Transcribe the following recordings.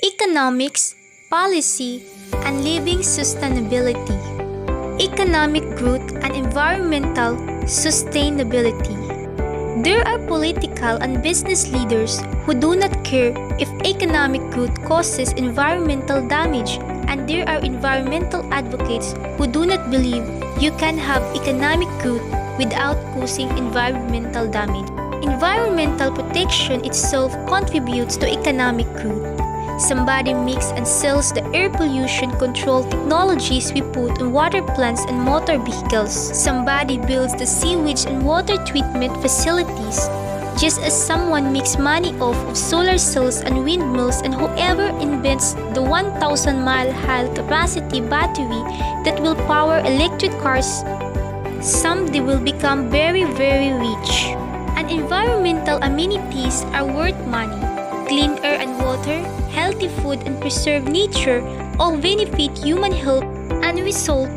Economics, policy, and living sustainability. Economic growth and environmental sustainability. There are political and business leaders who do not care if economic growth causes environmental damage, and there are environmental advocates who do not believe you can have economic growth without causing environmental damage. Environmental protection itself contributes to economic growth. Somebody makes and sells the air pollution control technologies we put on water plants and motor vehicles. Somebody builds the sewage and water treatment facilities. Just as someone makes money off of solar cells and windmills, and whoever invents the 1,000-mile high capacity battery that will power electric cars, someday will become very, very rich. And environmental amenities are worth money. Clean air and water, healthy food, and preserved nature all benefit human health and result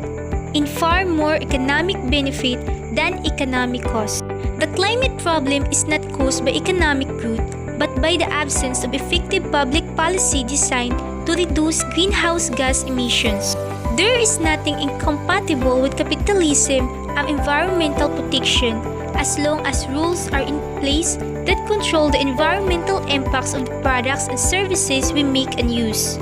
in far more economic benefit than economic cost. The climate problem is not caused by economic growth, but by the absence of effective public policy designed to reduce greenhouse gas emissions. There is nothing incompatible with capitalism and environmental protection, as long as rules are in place that control the environmental impacts of the products and services we make and use.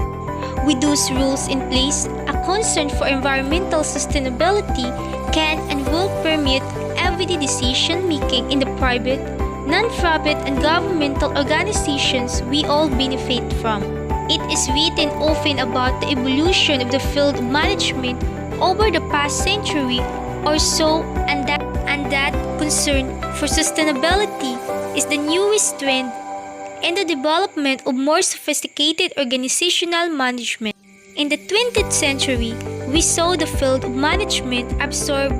With those rules in place, a concern for environmental sustainability can and will permeate everyday decision-making in the private, non-profit, and governmental organizations we all benefit from. It is written often about the evolution of the field of management over the past century or so, and that concern for sustainability is the newest trend in the development of more sophisticated organizational management. In the 20th century, we saw the field of management absorb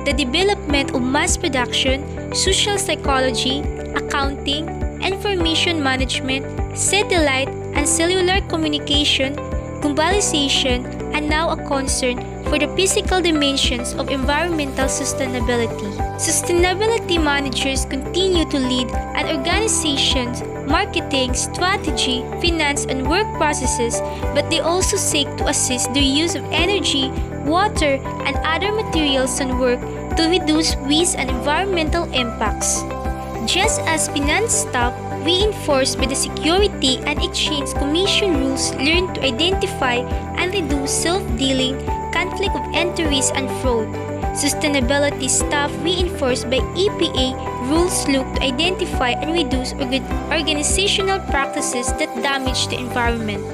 the development of mass production, social psychology, accounting, information management, satellite and cellular communication, globalization, and now a concern for the physical dimensions of environmental sustainability. Sustainability managers continue to lead an organization's marketing, strategy, finance, and work processes, but they also seek to assist the use of energy, water, and other materials and work to reduce waste and environmental impacts. Just as finance staff reinforced by the Security and Exchange Commission rules learn to identify and reduce self-dealing, conflict of interest, and fraud, sustainability staff reinforced by EPA rules look to identify and reduce organizational practices that damage the environment.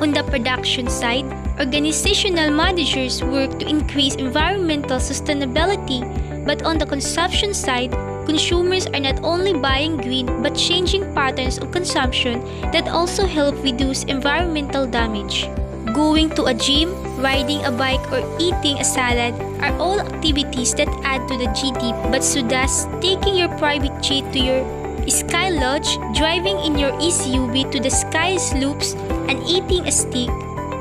On the production side, organizational managers work to increase environmental sustainability, but on the consumption side, consumers are not only buying green but changing patterns of consumption that also help reduce environmental damage. Going to a gym, riding a bike, or eating a salad are all activities that add to the GDP, but so does taking your private jet to your sky lodge, driving in your SUV to the sky slopes, and eating a steak.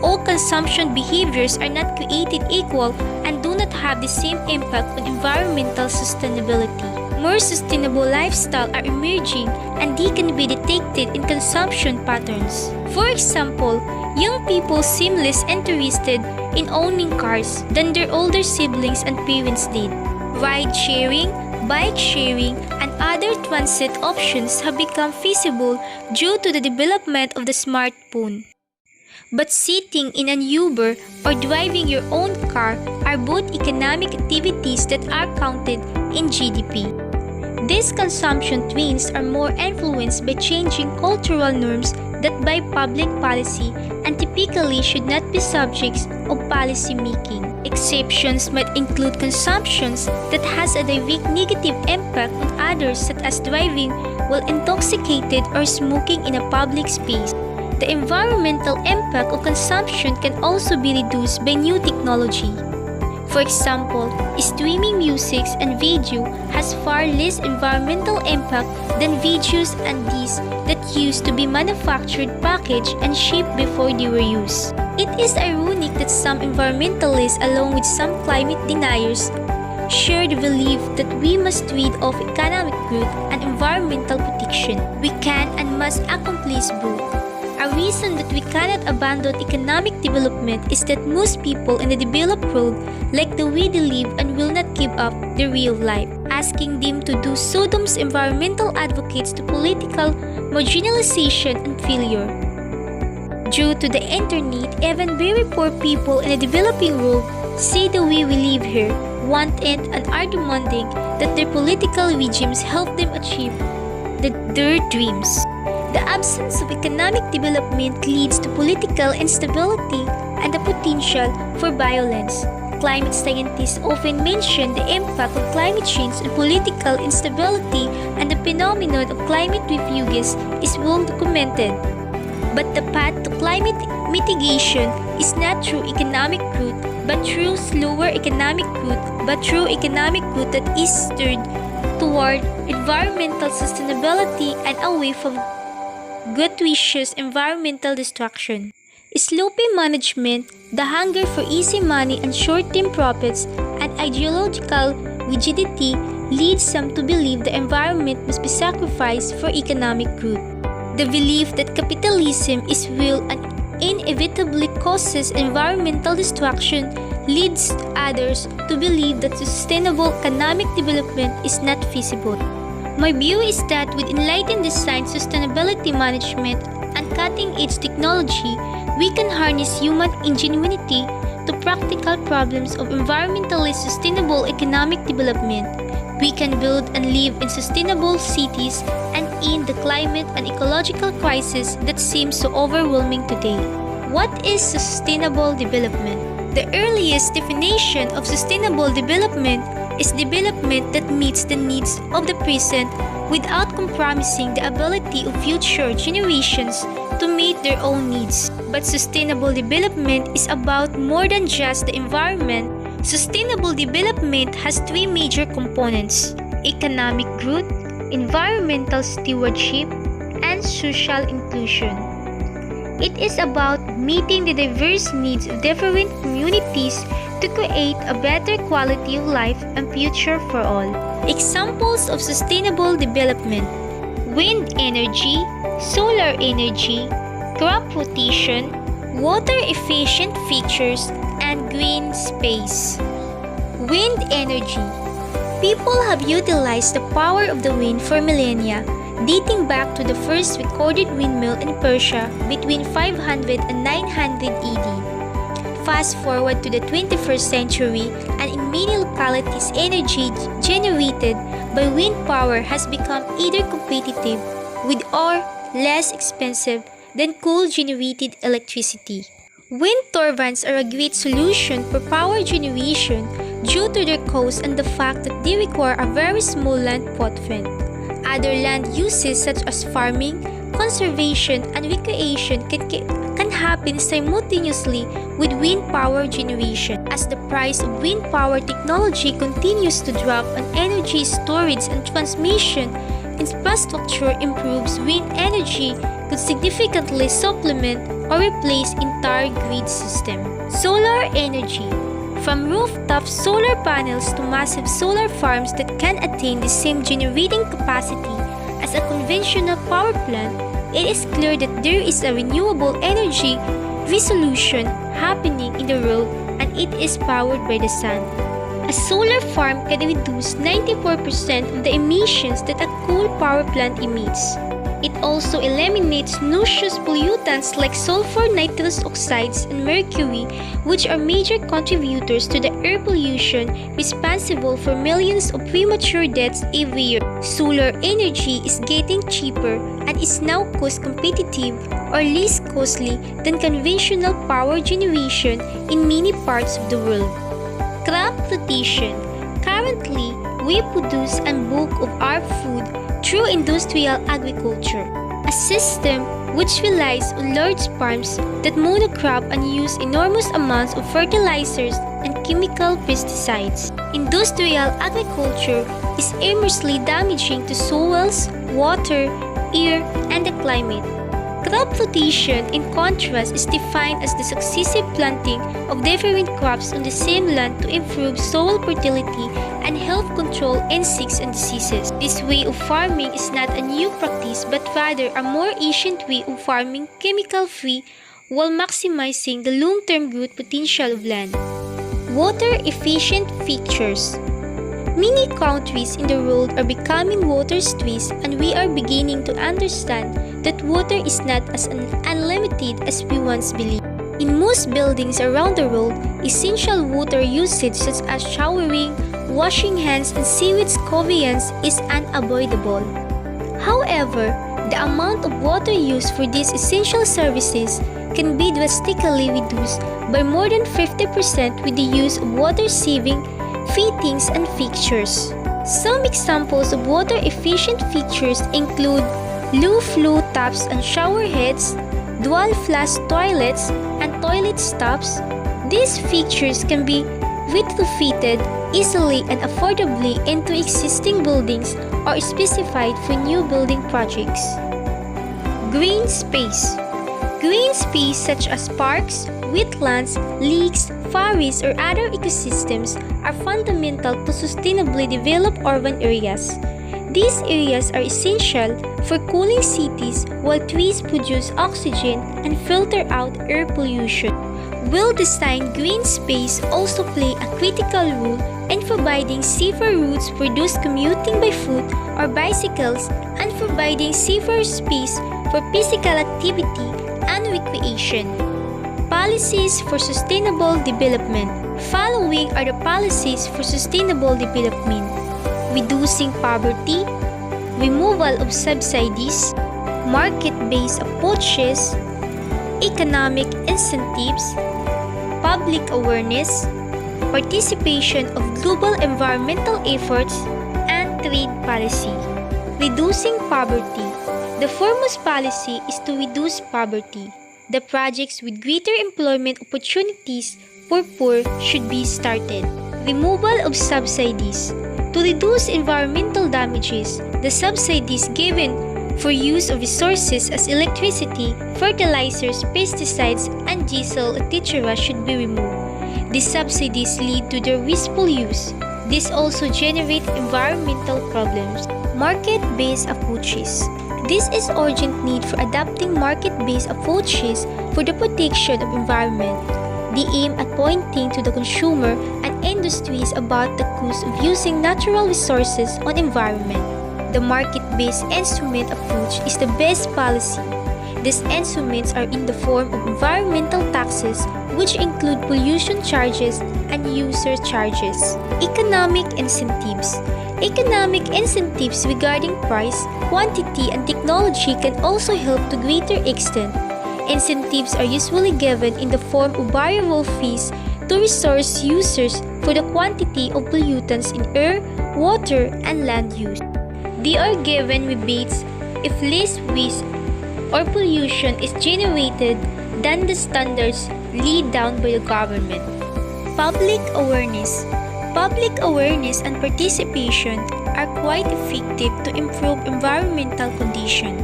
All consumption behaviors are not created equal and do not have the same impact on environmental sustainability. More sustainable lifestyles are emerging, and they can be detected in consumption patterns. For example, young people seem less interested in owning cars than their older siblings and parents did. Ride sharing, bike sharing, and other transit options have become feasible due to the development of the smartphone. But sitting in an Uber or driving your own car are both economic activities that are counted in GDP. These consumption trends are more influenced by changing cultural norms than by public policy, and typically should not be subjects of policy making. Exceptions might include consumptions that has a direct negative impact on others, such as driving while intoxicated or smoking in a public space. The environmental impact of consumption can also be reduced by new technology. For example, streaming music and video has far less environmental impact than videos and discs that used to be manufactured, packaged, and shipped before they were used. It is ironic that some environmentalists, along with some climate deniers, share the belief that we must trade off economic growth and environmental protection. We can and must accomplish both. A reason that we cannot abandon economic development is that most people in the developed world like the way they live and will not give up their way of life. Asking them to do so dooms environmental advocates to political marginalization and failure. Due to the internet, even very poor people in the developing world see the way we live here, want it, and are demanding that their political regimes help them achieve their dreams. The absence of economic development leads to political instability and the potential for violence. Climate scientists often mention the impact of climate change on political instability, and the phenomenon of climate refugees is well documented. But the path to climate mitigation is not through economic growth, but through slower economic growth that is steered toward environmental sustainability and away from gratuitous environmental destruction. Sloppy management, the hunger for easy money and short-term profits, and ideological rigidity leads some to believe the environment must be sacrificed for economic growth. The belief that capitalism is real and inevitably causes environmental destruction leads others to believe that sustainable economic development is not feasible. My view is that with enlightened design, sustainability management, and cutting-edge technology, we can harness human ingenuity to practical problems of environmentally sustainable economic development. We can build and live in sustainable cities and end the climate and ecological crisis that seems so overwhelming today. What is sustainable development? The earliest definition of sustainable development is development that meets the needs of the present without compromising the ability of future generations to meet their own needs. But sustainable development is about more than just the environment. Sustainable development has three major components: economic growth, environmental stewardship, and social inclusion. It is about meeting the diverse needs of different communities to create a better quality of life and future for all. Examples of sustainable development: wind energy, solar energy, crop rotation, water-efficient features, and green space. Wind energy. People have utilized the power of the wind for millennia, dating back to the first recorded windmill in Persia between 500 and 900 AD. Fast forward to the 21st century, and in many localities, energy generated by wind power has become either competitive with or less expensive than coal-generated electricity. Wind turbines are a great solution for power generation due to their cost and the fact that they require a very small land footprint. Other land uses such as farming, conservation, and recreation can happen simultaneously with wind power generation. As the price of wind power technology continues to drop and energy storage and transmission infrastructure improves, wind energy could significantly supplement or replace entire grid system. Solar energy. From rooftop solar panels to massive solar farms that can attain the same generating capacity as a conventional power plant, it is clear that there is a renewable energy revolution happening in the world, and it is powered by the sun. A solar farm can reduce 94% of the emissions that a coal power plant emits. It also eliminates noxious pollutants like sulfur, nitrous oxides, and mercury, which are major contributors to the air pollution responsible for millions of premature deaths every year. Solar energy is getting cheaper and is now cost competitive or less costly than conventional power generation in many parts of the world. Crop rotation. Currently, we produce and bulk of our food through industrial agriculture, a system which relies on large farms that monocrop and use enormous amounts of fertilizers and chemical pesticides. Industrial agriculture is immensely damaging to soils, water, air, and the climate. Crop rotation, in contrast, is defined as the successive planting of different crops on the same land to improve soil fertility and help control insects and diseases. This way of farming is not a new practice but rather a more ancient way of farming, chemical-free, while maximizing the long-term growth potential of land. Water-efficient features. Many countries in the world are becoming water-stressed, and we are beginning to understand that water is not as unlimited as we once believed. In most buildings around the world, essential water usage such as showering, washing hands, and sewage conveyance is unavoidable. However, the amount of water used for these essential services can be drastically reduced by more than 50% with the use of water-saving fittings and fixtures. Some examples of water-efficient features include low-flow taps and shower heads, dual-flush toilets, and toilet stops. These features can be retrofitted easily and affordably into existing buildings or specified for new building projects. Green space. Green space such as parks, wetlands, lakes, forests, or other ecosystems are fundamental to sustainably develop urban areas. These areas are essential for cooling cities, while trees produce oxygen and filter out air pollution. Well-designed green space also play a critical role in providing safer routes for those commuting by foot or bicycles and providing safer space for physical activity and recreation. Policies for sustainable development. Following are the policies for sustainable development: reducing poverty, removal of subsidies, market-based approaches, economic incentives, public awareness, participation of global environmental efforts, and trade policy. Reducing poverty. The foremost policy is to reduce poverty. The projects with greater employment opportunities for poor should be started. Removal of subsidies. To reduce environmental damages, the subsidies given for use of resources as electricity, fertilizers, pesticides, and diesel, etc. should be removed. These subsidies lead to their wasteful use. This also generates environmental problems. Market-based approaches. This is urgent need for adopting market-based approaches for the protection of environment. They aim at pointing to the consumer and industries about the cost of using natural resources on environment. The market-based instrument approach is the best policy. These instruments are in the form of environmental taxes, which include pollution charges and user charges. Economic incentives. Economic incentives regarding price, quantity, and technology can also help to greater extent. Incentives are usually given in the form of variable fees to resource users for the quantity of pollutants in air, water, and land use. They are given rebates if less waste or pollution is generated than the standards laid down by the government. Public awareness. Public awareness and participation are quite effective to improve environmental conditions.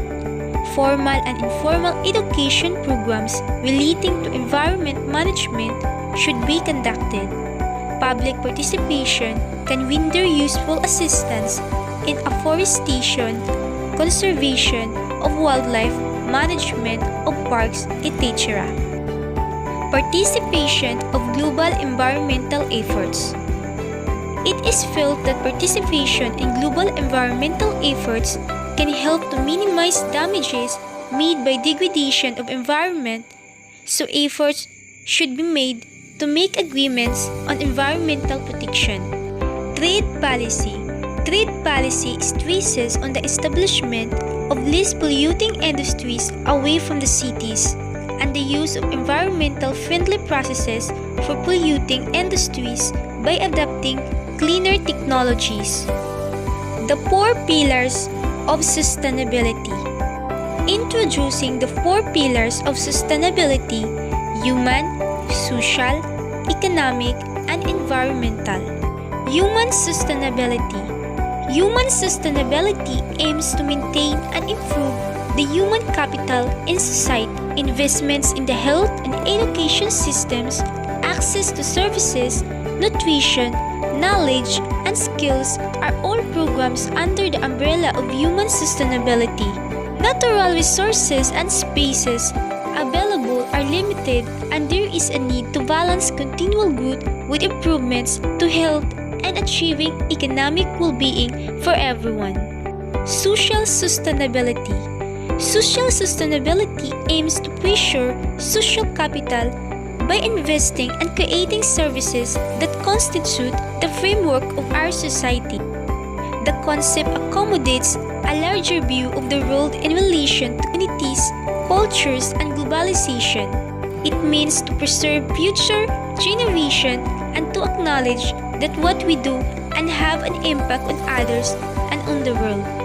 Formal and informal education programs relating to environment management should be conducted. Public participation can render useful assistance in afforestation, conservation of wildlife, management of parks, etc. Participation of global environmental efforts. It is felt that participation in global environmental efforts can help to minimize damages made by degradation of environment, so efforts should be made to make agreements on environmental protection. Trade policy. Trade policy stresses on the establishment of less polluting industries away from the cities and the use of environmental friendly processes for polluting industries by adopting cleaner technologies. The 4 pillars of sustainability. Introducing the 4 pillars of sustainability: human, social, economic, and environmental. Human sustainability. Human sustainability aims to maintain and improve the human capital in society. Investments in the health and education systems, access to services, nutrition, knowledge, and skills are all programs under the umbrella of human sustainability. Natural resources and spaces available are limited, and there is a need to balance continual growth with improvements to health and achieving economic well-being for everyone. Social sustainability. Social sustainability aims to preserve social capital by investing and creating services that constitute the framework of our society. The concept accommodates a larger view of the world in relation to communities, cultures, and globalization. It means to preserve future generation and to acknowledge that what we do and have an impact on others and on the world.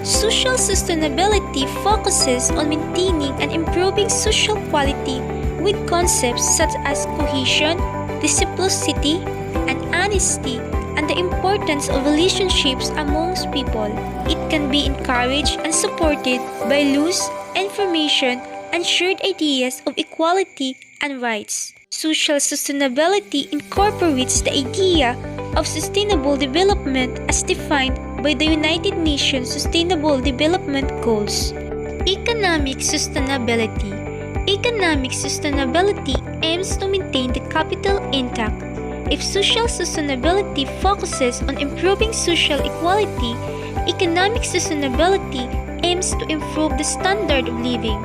Social sustainability focuses on maintaining and improving social quality with concepts such as cohesion, reciprocity, and honesty, and the importance of relationships amongst people. It can be encouraged and supported by loose information and shared ideas of equality and rights. Social sustainability incorporates the idea of sustainable development as defined by the United Nations Sustainable Development Goals. Economic sustainability. Economic sustainability aims to maintain the capital intact. If social sustainability focuses on improving social equality, economic sustainability aims to improve the standard of living.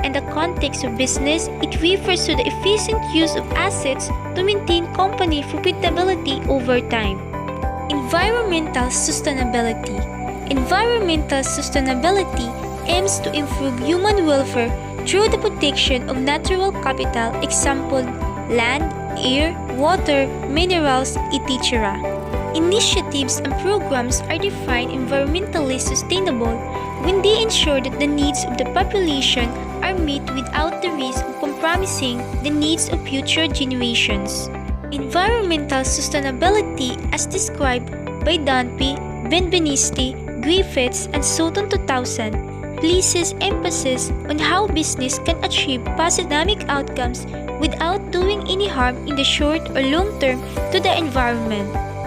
In the context of business, it refers to the efficient use of assets to maintain company profitability over time. Environmental sustainability. Environmental sustainability aims to improve human welfare through the protection of natural capital, example, land, air, water, minerals, etc. Initiatives and programs are defined environmentally sustainable when they ensure that the needs of the population are met without the risk of compromising the needs of future generations. Environmental sustainability, as described by Dunphy, Benveniste, Griffiths, and Sutton 2000, places emphasis on how business can achieve positive economic outcomes without doing any harm in the short or long term to the environment.